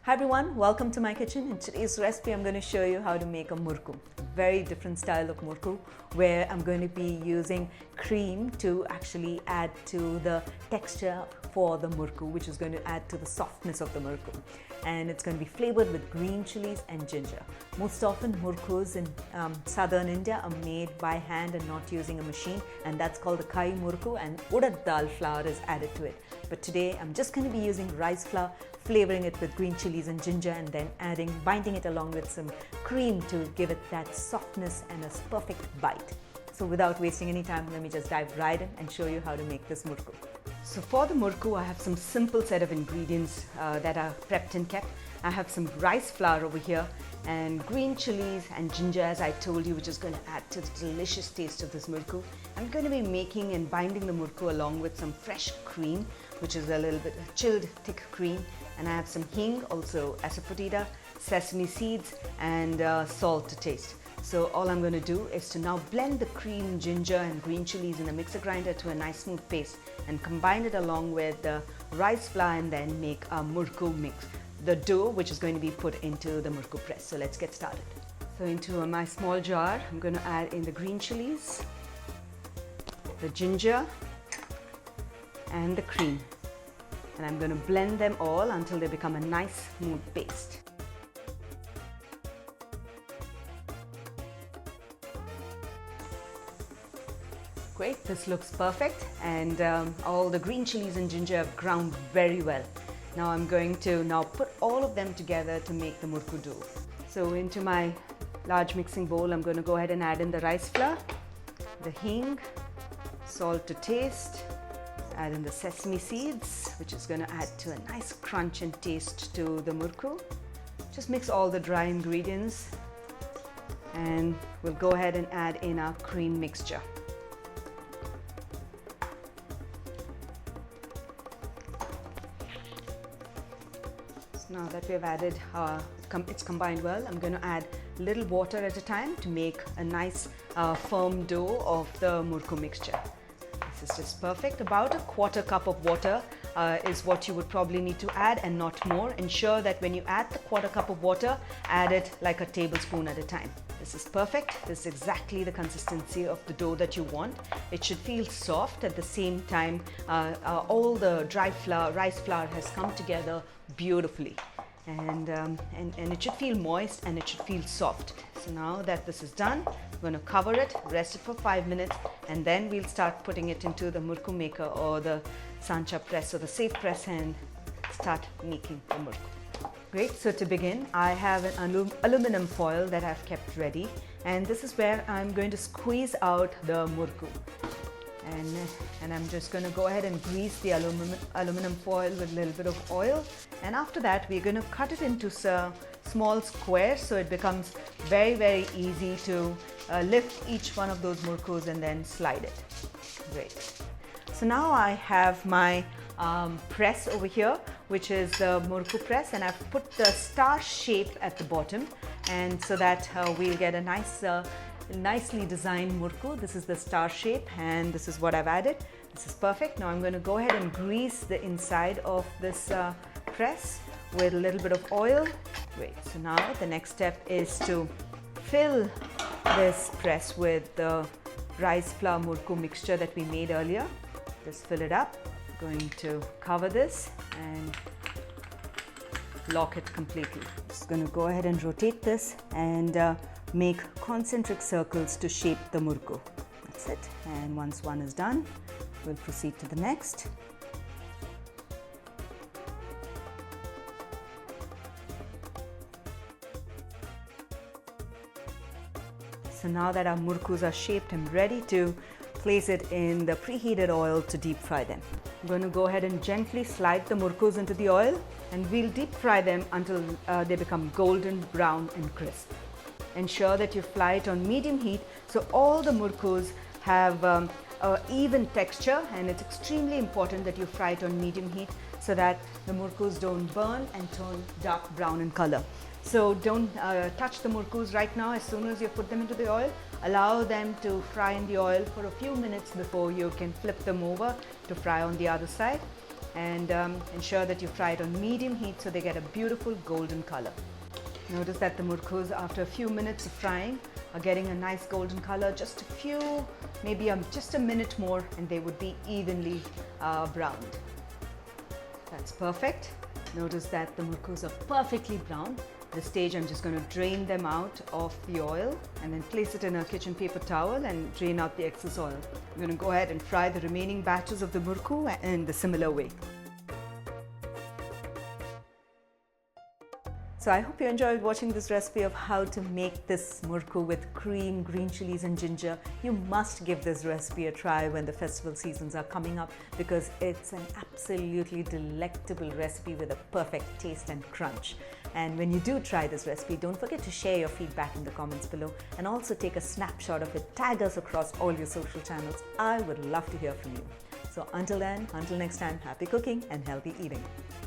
Hi everyone, welcome to my kitchen. In today's recipe I'm going to show you how to make a murukku. Very different style of murukku where I'm going to be using cream to actually add to the texture for the murukku, which is going to add to the softness of the murukku. And it's going to be flavored with green chilies and ginger. Most often murukkus in southern India are made by hand and not using a machine, and that's called the kai murukku, and urad dal flour is added to it. But today I'm just going to be using rice flour, flavoring it with green chilies and ginger, and then binding it along with some cream to give it that softness and a perfect bite. So without wasting any time, let me just dive right in and show you how to make this murukku. So for the murukku, I have some simple set of ingredients that are prepped and kept. I have some rice flour over here and green chilies and ginger, as I told you, which is going to add to the delicious taste of this murukku. I'm going to be making and binding the murukku along with some fresh cream, which is a little bit chilled thick cream, and I have some hing, also asafoetida, sesame seeds, and salt to taste. So all I'm going to do is to now blend the cream, ginger and green chilies in a mixer grinder to a nice smooth paste and combine it along with the rice flour and then make a murukku mix, the dough which is going to be put into the murukku press. So let's get started. So into my small jar, I'm going to add in the green chilies, the ginger and the cream, and I'm going to blend them all until they become a nice smooth paste. Great, this looks perfect, and all the green chilies and ginger have ground very well. Now I'm going to put all of them together to make the murukku dough. So into my large mixing bowl, I'm going to go ahead and add in the rice flour, the hing, salt to taste, add in the sesame seeds, which is going to add to a nice crunch and taste to the murukku. Just mix all the dry ingredients, and we'll go ahead and add in our cream mixture. Now that we have added, it's combined well, I'm going to add a little water at a time to make a nice firm dough of the murukku mixture. This is just perfect. About a quarter cup of water is what you would probably need to add, and not more. Ensure that when you add the quarter cup of water, add it like a tablespoon at a time. This is perfect. This is exactly the consistency of the dough that you want. It should feel soft at the same time. All the dry flour, rice flour has come together beautifully, and it should feel moist and it should feel soft. So now that this is done, I'm going to cover it, rest it for 5 minutes, and then we'll start putting it into the murukku maker or the sancha press or the safe press and start making the murukku. Great, so to begin, I have an aluminum foil that I've kept ready, and this is where I'm going to squeeze out the murukku. And I'm just going to go ahead and grease the aluminum foil with a little bit of oil, and after that we're going to cut it into small squares so it becomes very easy to lift each one of those murukkus and then slide it. Great. So now I have my press over here, which is the murukku press, and I've put the star shape at the bottom, and so that we'll get a nice nicely designed murukku. This is the star shape, and this is what I've added. This is perfect. Now I'm going to go ahead and grease the inside of this press with a little bit of oil. Great. So now the next step is to fill this press with the rice flour murukku mixture that we made earlier. Just fill it up. I'm going to cover this and lock it completely. Just going to go ahead and rotate this and make concentric circles to shape the murukku. That's it. And once one is done, we'll proceed to the next. So now that our murukkus are shaped, I'm ready to place it in the preheated oil to deep fry them. I'm going to go ahead and gently slide the murukkus into the oil, and we'll deep fry them until they become golden brown and crisp. Ensure that you fry it on medium heat so all the murukkus have an even texture, and it's extremely important that you fry it on medium heat so that the murukkus don't burn and turn dark brown in color. So don't touch the murukkus right now. As soon as you put them into the oil, allow them to fry in the oil for a few minutes before you can flip them over to fry on the other side. and ensure that you fry it on medium heat so they get a beautiful golden color. Notice that the murukkus, after a few minutes of frying, are getting a nice golden color. Just a few, maybe just a minute more, and they would be evenly browned. That's perfect. Notice that the murukkus are perfectly brown. At this stage, I'm just going to drain them out of the oil and then place it in a kitchen paper towel and drain out the excess oil. I'm going to go ahead and fry the remaining batches of the murukku in the similar way. So I hope you enjoyed watching this recipe of how to make this murukku with cream, green chilies and ginger. You must give this recipe a try when the festival seasons are coming up, because it's an absolutely delectable recipe with a perfect taste and crunch. And when you do try this recipe, don't forget to share your feedback in the comments below, and also take a snapshot of it. Tag us across all your social channels. I would love to hear from you. So until then, until next time, happy cooking and healthy eating.